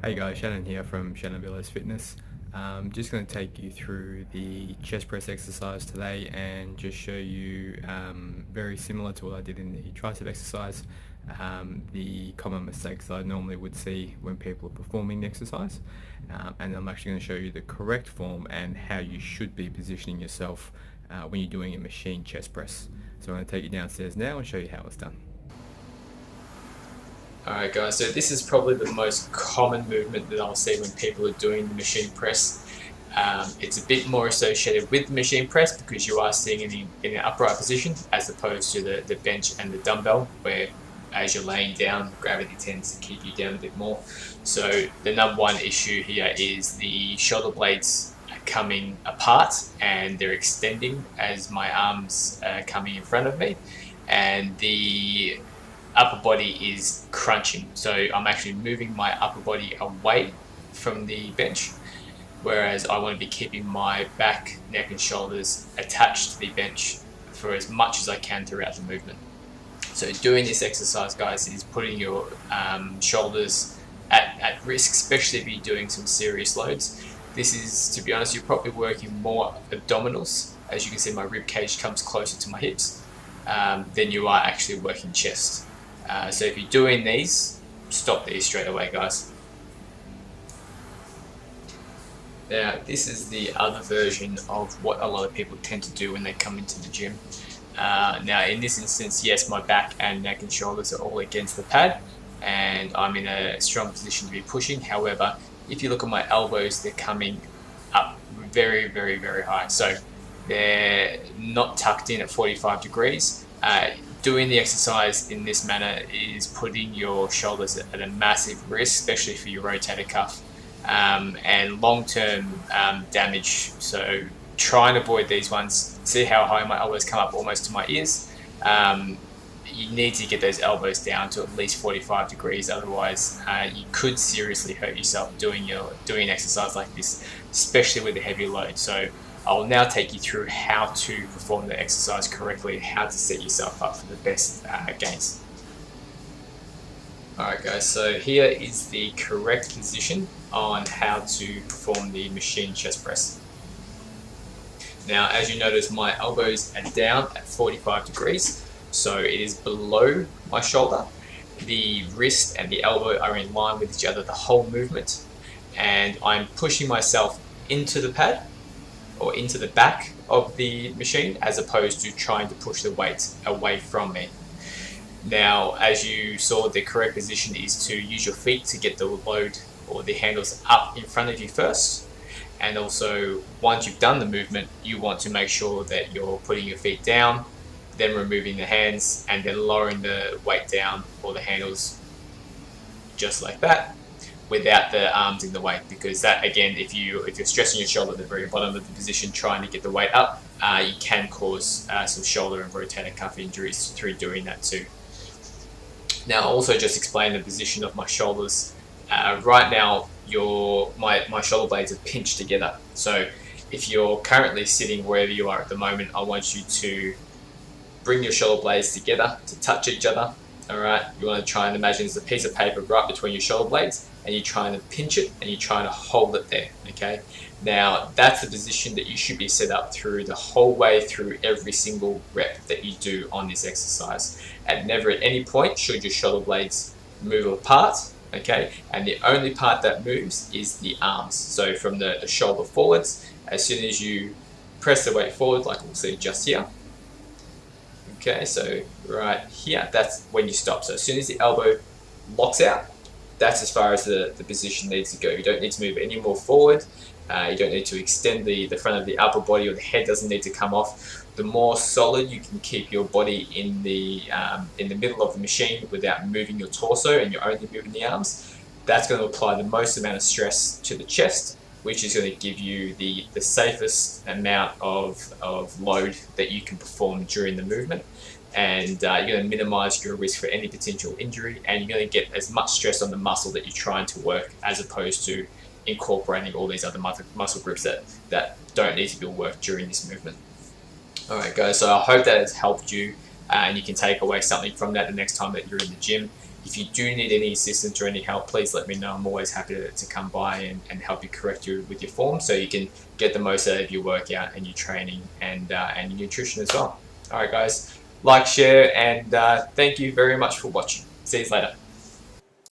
Hey guys, Shannon here from Shannon Villas Fitness. Just going to take you through the chest press exercise today and just show you, very similar to what I did in the tricep exercise, the common mistakes that I normally would see when people are performing the exercise. And I'm actually going to show you the correct form and how you should be positioning yourself when you're doing a machine chest press. So I'm going to take you downstairs now and show you how it's done. Alright guys, so this is probably the most common movement that I'll see when people are doing the machine press. It's a bit more associated with the machine press because you are seeing it in an upright position as opposed to the bench and the dumbbell, where as you're laying down, gravity tends to keep you down a bit more. So the number one issue here is the shoulder blades are coming apart and they're extending as my arms are coming in front of me, and the upper body is crunching. So I'm actually moving my upper body away from the bench, whereas I want to be keeping my back, neck and shoulders attached to the bench for as much as I can throughout the movement. So doing this exercise, guys, is putting your shoulders at risk, especially if you're doing some serious loads. This is, to be honest, you're probably working more abdominals. As you can see, my rib cage comes closer to my hips than you are actually working chest. So if you're doing these, stop these straight away, guys. Now, this is the other version of what a lot of people tend to do when they come into the gym. Now, in this instance, yes, my back and neck and shoulders are all against the pad, and I'm in a strong position to be pushing. However, if you look at my elbows, they're coming up very, very, very high. So they're not tucked in at 45 degrees. Doing the exercise in this manner is putting your shoulders at a massive risk, especially for your rotator cuff, and long-term damage. So try and avoid these ones. See how high my elbows come up almost to my ears. You need to get those elbows down to at least 45 degrees, otherwise you could seriously hurt yourself doing an exercise like this, especially with a heavy load. So I will now take you through how to perform the exercise correctly, how to set yourself up for the best gains. Alright guys, so here is the correct position on how to perform the machine chest press. Now, as you notice, my elbows are down at 45 degrees, so it is below my shoulder. The wrist and the elbow are in line with each other the whole movement, and I'm pushing myself into the pad or into the back of the machine as opposed to trying to push the weight away from me. Now, as you saw, the correct position is to use your feet to get the load or the handles up in front of you first. And also, once you've done the movement, you want to make sure that you're putting your feet down, then removing the hands, and then lowering the weight down or the handles just like that, without the arms in the way, because that, again, if you're stressing your shoulder at the very bottom of the position trying to get the weight up, you can cause some shoulder and rotator cuff injuries through doing that too. Now, I'll also just explain the position of my shoulders. Right now, my shoulder blades are pinched together. So if you're currently sitting wherever you are at the moment, I want you to bring your shoulder blades together to touch each other. All right, you want to try and imagine there's a piece of paper right between your shoulder blades, and you're trying to pinch it and you're trying to hold it there. Okay, now that's the position that you should be set up through the whole way through every single rep that you do on this exercise. And never at any point should your shoulder blades move apart. Okay, and the only part that moves is the arms. So from the shoulder forwards, as soon as you press the weight forward, like we'll see just here. Okay, so right here, that's when you stop. So as soon as the elbow locks out, that's as far as the position needs to go. You don't need to move any more forward. You don't need to extend the front of the upper body, or the head doesn't need to come off. The more solid you can keep your body in the middle of the machine without moving your torso and you're only moving the arms, that's going to apply the most amount of stress to the chest, which is going to give you the safest amount of load that you can perform during the movement. And you're going to minimize your risk for any potential injury, and you're going to get as much stress on the muscle that you're trying to work, as opposed to incorporating all these other muscle groups that don't need to be worked during this movement. Alright guys, so I hope that has helped you and you can take away something from that the next time that you're in the gym. If you do need any assistance or any help, please let me know. I'm always happy to come by and help you correct with your form so you can get the most out of your workout and your training and your nutrition as well. All right, guys, like, share, and thank you very much for watching. See you later.